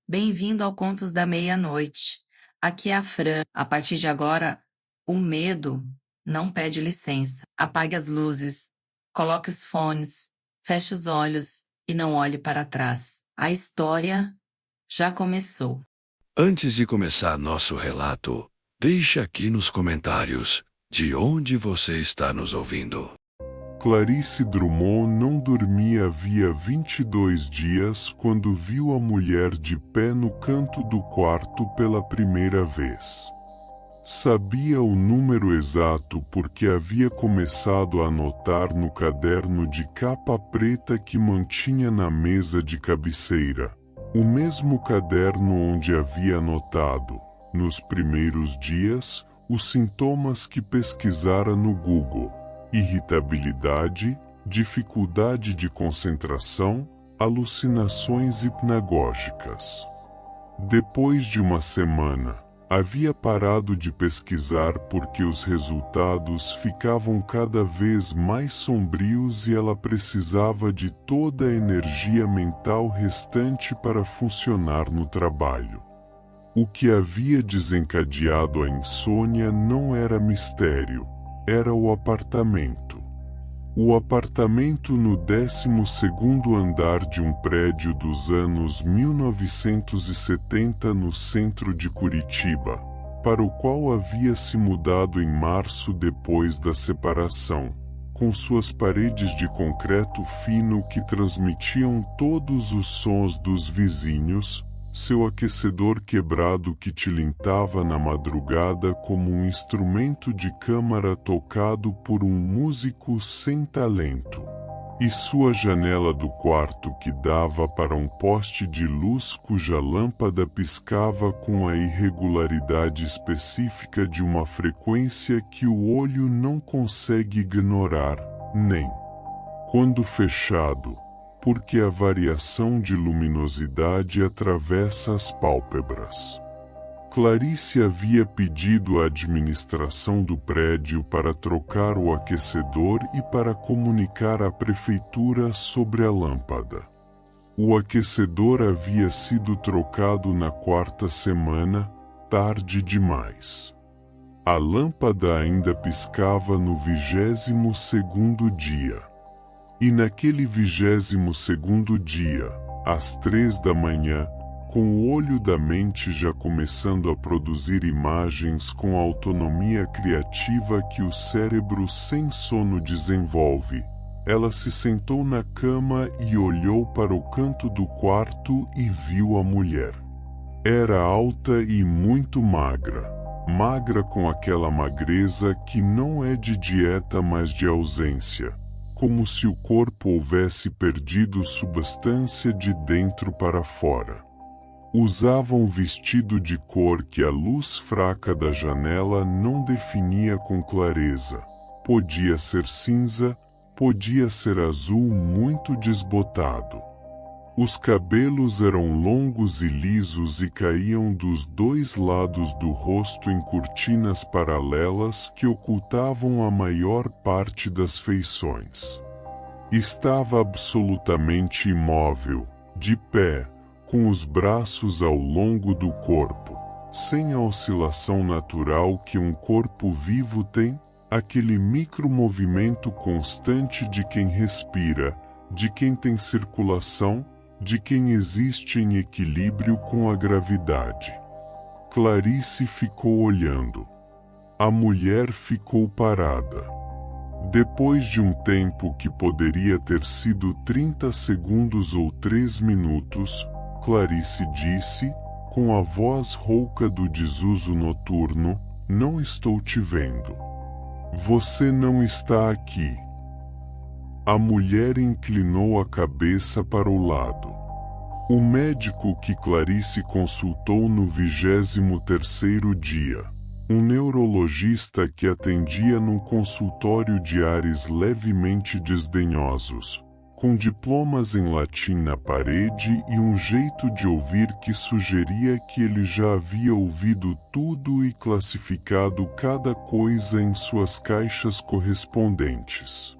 Bem-vindo ao Contos da Meia-Noite. Aqui é a Fran. A partir de agora, o medo não pede licença. Apague as luzes, coloque os fones, feche os olhos e não olhe para trás. A história já começou. Antes de começar nosso relato, deixe aqui nos comentários de onde você está nos ouvindo. Clarice Drummond não dormia havia 22 dias quando viu a mulher de pé no canto do quarto pela primeira vez. Sabia o número exato porque havia começado a anotar no caderno de capa preta que mantinha na mesa de cabeceira, o mesmo caderno onde havia anotado, nos primeiros dias, os sintomas que pesquisara no Google: irritabilidade, dificuldade de concentração, alucinações hipnagógicas. Depois de uma semana, havia parado de pesquisar porque os resultados ficavam cada vez mais sombrios e ela precisava de toda a energia mental restante para funcionar no trabalho. O que havia desencadeado a insônia não era mistério, era o apartamento. O apartamento no 12º andar de um prédio dos anos 1970 no centro de Curitiba, para o qual havia se mudado em março depois da separação, com suas paredes de concreto fino que transmitiam todos os sons dos vizinhos, seu aquecedor quebrado que tilintava na madrugada como um instrumento de câmara tocado por um músico sem talento, e sua janela do quarto que dava para um poste de luz cuja lâmpada piscava com a irregularidade específica de uma frequência que o olho não consegue ignorar, nem, quando fechado, porque a variação de luminosidade atravessa as pálpebras. Clarice havia pedido à administração do prédio para trocar o aquecedor e para comunicar à prefeitura sobre a lâmpada. O aquecedor havia sido trocado na quarta semana, tarde demais. A lâmpada ainda piscava no 22º dia. E naquele 22º dia, às 3 da manhã, com o olho da mente já começando a produzir imagens com a autonomia criativa que o cérebro sem sono desenvolve, ela se sentou na cama e olhou para o canto do quarto e viu a mulher. Era alta e muito magra, magra com aquela magreza que não é de dieta mas de ausência, como se o corpo houvesse perdido substância de dentro para fora. Usava um vestido de cor que a luz fraca da janela não definia com clareza. Podia ser cinza, podia ser azul muito desbotado. Os cabelos eram longos e lisos e caíam dos dois lados do rosto em cortinas paralelas que ocultavam a maior parte das feições. Estava absolutamente imóvel, de pé, com os braços ao longo do corpo, sem a oscilação natural que um corpo vivo tem, aquele micromovimento constante de quem respira, de quem tem circulação, de quem existe em equilíbrio com a gravidade. Clarice ficou olhando. A mulher ficou parada. Depois de um tempo que poderia ter sido 30 segundos ou 3 minutos, Clarice disse, com a voz rouca do desuso noturno: "Não estou te vendo. Você não está aqui." A mulher inclinou a cabeça para o lado. O médico que Clarice consultou no 23º dia, um neurologista que atendia num consultório de ares levemente desdenhosos, com diplomas em latim na parede e um jeito de ouvir que sugeria que ele já havia ouvido tudo e classificado cada coisa em suas caixas correspondentes.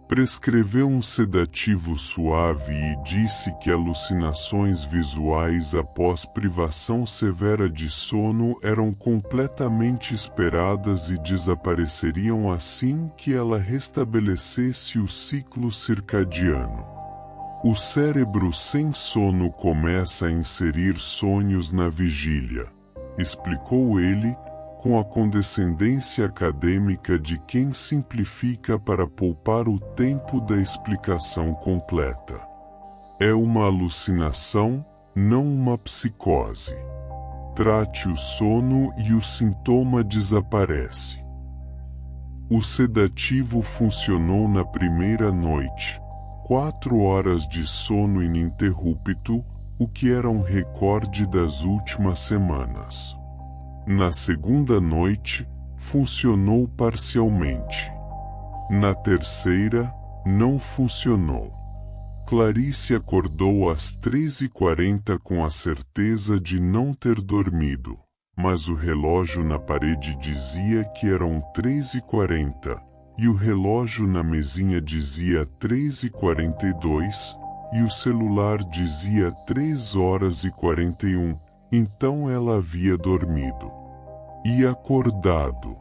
Prescreveu um sedativo suave e disse que alucinações visuais após privação severa de sono eram completamente esperadas e desapareceriam assim que ela restabelecesse o ciclo circadiano. O cérebro sem sono começa a inserir sonhos na vigília, explicou ele, com a condescendência acadêmica de quem simplifica para poupar o tempo da explicação completa. É uma alucinação, não uma psicose. Trate o sono e o sintoma desaparece. O sedativo funcionou na primeira noite, 4 horas de sono ininterrupto, o que era um recorde das últimas semanas. Na segunda noite, funcionou parcialmente. Na terceira, não funcionou. Clarice acordou às 3h40 com a certeza de não ter dormido, mas o relógio na parede dizia que eram 3h40, e o relógio na mesinha dizia 3h42, e o celular dizia 3h41, então ela havia dormido. E acordado.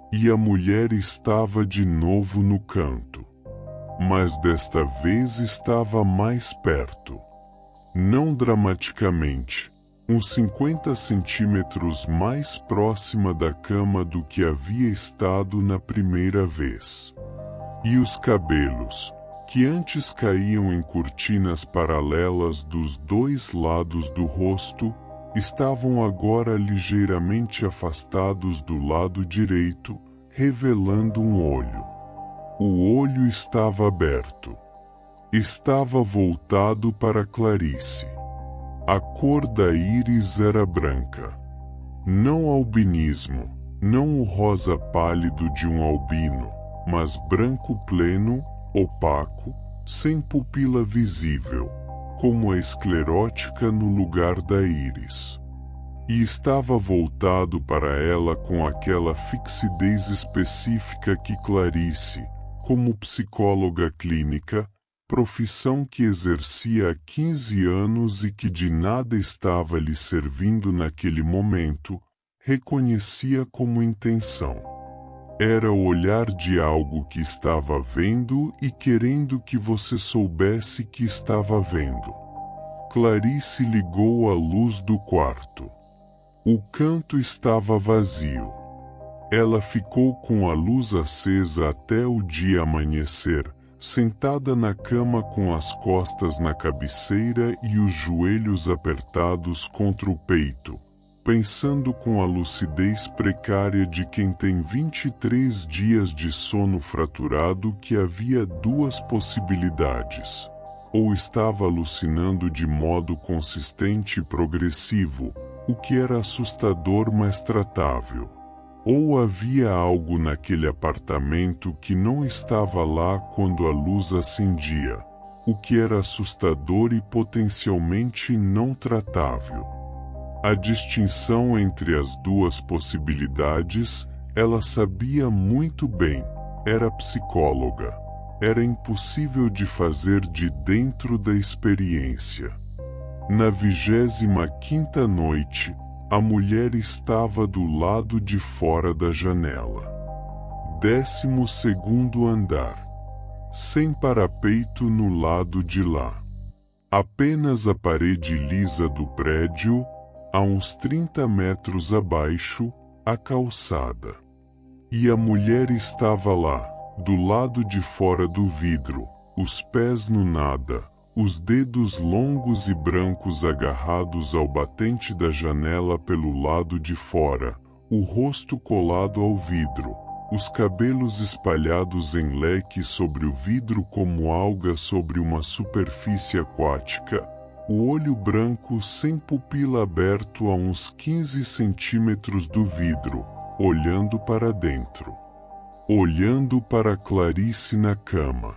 E a mulher estava de novo no canto. Mas desta vez estava mais perto. Não dramaticamente, uns 50 centímetros mais próxima da cama do que havia estado na primeira vez. E os cabelos, que antes caíam em cortinas paralelas dos dois lados do rosto, estavam agora ligeiramente afastados do lado direito, revelando um olho. O olho estava aberto. Estava voltado para Clarice. A cor da íris era branca. Não albinismo, não o rosa pálido de um albino, mas branco pleno, opaco, sem pupila visível, como a esclerótica no lugar da íris. E estava voltado para ela com aquela fixidez específica que Clarice, como psicóloga clínica, profissão que exercia há 15 anos e que de nada estava lhe servindo naquele momento, reconhecia como intenção. Era o olhar de algo que estava vendo e querendo que você soubesse que estava vendo. Clarice ligou a luz do quarto. O canto estava vazio. Ela ficou com a luz acesa até o dia amanhecer, sentada na cama com as costas na cabeceira e os joelhos apertados contra o peito, pensando com a lucidez precária de quem tem 23 dias de sono fraturado que havia 2 possibilidades. Ou estava alucinando de modo consistente e progressivo, o que era assustador mas tratável. Ou havia algo naquele apartamento que não estava lá quando a luz acendia, o que era assustador e potencialmente não tratável. A distinção entre as 2 possibilidades, ela sabia muito bem, era psicóloga. Era impossível de fazer de dentro da experiência. Na 25ª noite, a mulher estava do lado de fora da janela. 12º andar. Sem parapeito no lado de lá. Apenas a parede lisa do prédio, a uns 30 metros abaixo, a calçada. E a mulher estava lá, do lado de fora do vidro, os pés no nada, os dedos longos e brancos agarrados ao batente da janela pelo lado de fora, o rosto colado ao vidro, os cabelos espalhados em leque sobre o vidro como algas sobre uma superfície aquática, o olho branco sem pupila aberto a uns 15 centímetros do vidro, olhando para dentro. Olhando para Clarice na cama.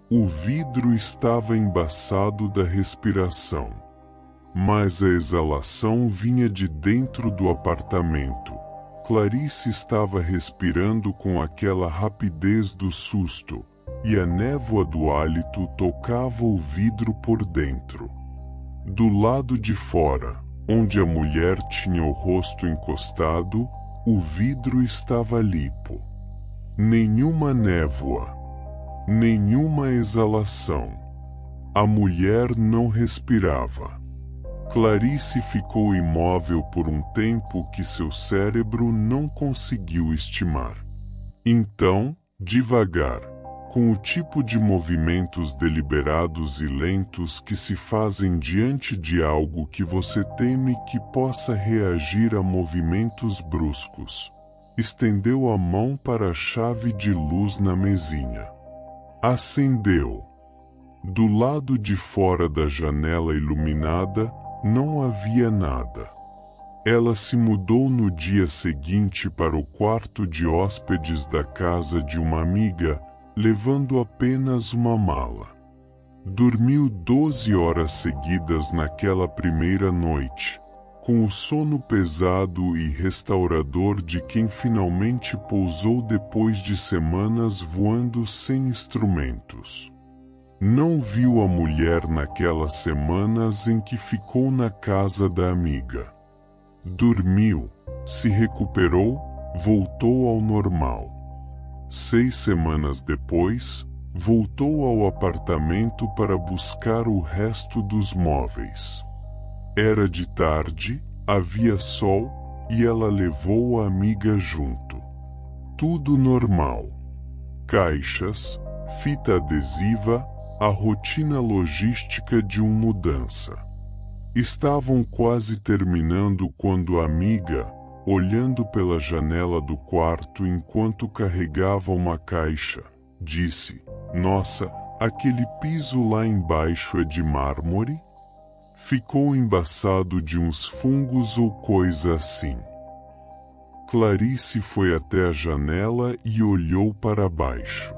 O vidro estava embaçado da respiração. Mas a exalação vinha de dentro do apartamento. Clarice estava respirando com aquela rapidez do susto, e a névoa do hálito tocava o vidro por dentro. Do lado de fora, onde a mulher tinha o rosto encostado, o vidro estava limpo. Nenhuma névoa, nenhuma exalação. A mulher não respirava. Clarice ficou imóvel por um tempo que seu cérebro não conseguiu estimar. Então, devagar, com o tipo de movimentos deliberados e lentos que se fazem diante de algo que você teme que possa reagir a movimentos bruscos, estendeu a mão para a chave de luz na mesinha. Acendeu. Do lado de fora da janela iluminada, não havia nada. Ela se mudou no dia seguinte para o quarto de hóspedes da casa de uma amiga, levando apenas uma mala. Dormiu 12 horas seguidas naquela primeira noite, com o sono pesado e restaurador de quem finalmente pousou depois de semanas voando sem instrumentos. Não viu a mulher naquelas semanas em que ficou na casa da amiga. Dormiu, se recuperou, voltou ao normal. 6 semanas depois, voltou ao apartamento para buscar o resto dos móveis. Era de tarde, havia sol, e ela levou a amiga junto. Tudo normal. Caixas, fita adesiva, a rotina logística de uma mudança. Estavam quase terminando quando a amiga, olhando pela janela do quarto enquanto carregava uma caixa, disse: "Nossa, aquele piso lá embaixo é de mármore?" Ficou embaçado de uns fungos ou coisa assim. Clarice foi até a janela e olhou para baixo.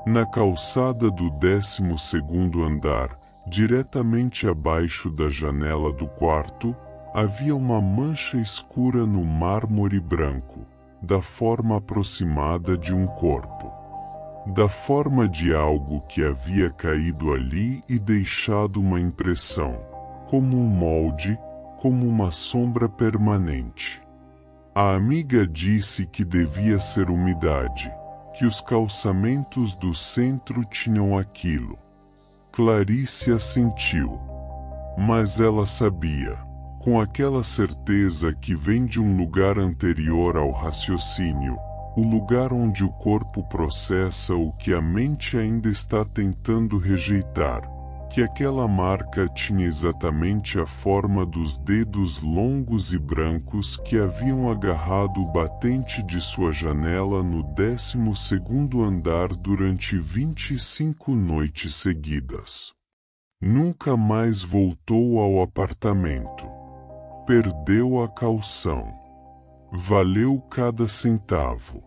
Na calçada do 12º andar, diretamente abaixo da janela do quarto, havia uma mancha escura no mármore branco, da forma aproximada de um corpo. Da forma de algo que havia caído ali e deixado uma impressão, como um molde, como uma sombra permanente. A amiga disse que devia ser umidade, que os calçamentos do centro tinham aquilo. Clarice assentiu. Mas ela sabia, com aquela certeza que vem de um lugar anterior ao raciocínio, o lugar onde o corpo processa o que a mente ainda está tentando rejeitar, que aquela marca tinha exatamente a forma dos dedos longos e brancos que haviam agarrado o batente de sua janela no 12º andar durante 25 noites seguidas. Nunca mais voltou ao apartamento. Perdeu a caução. Valeu cada centavo.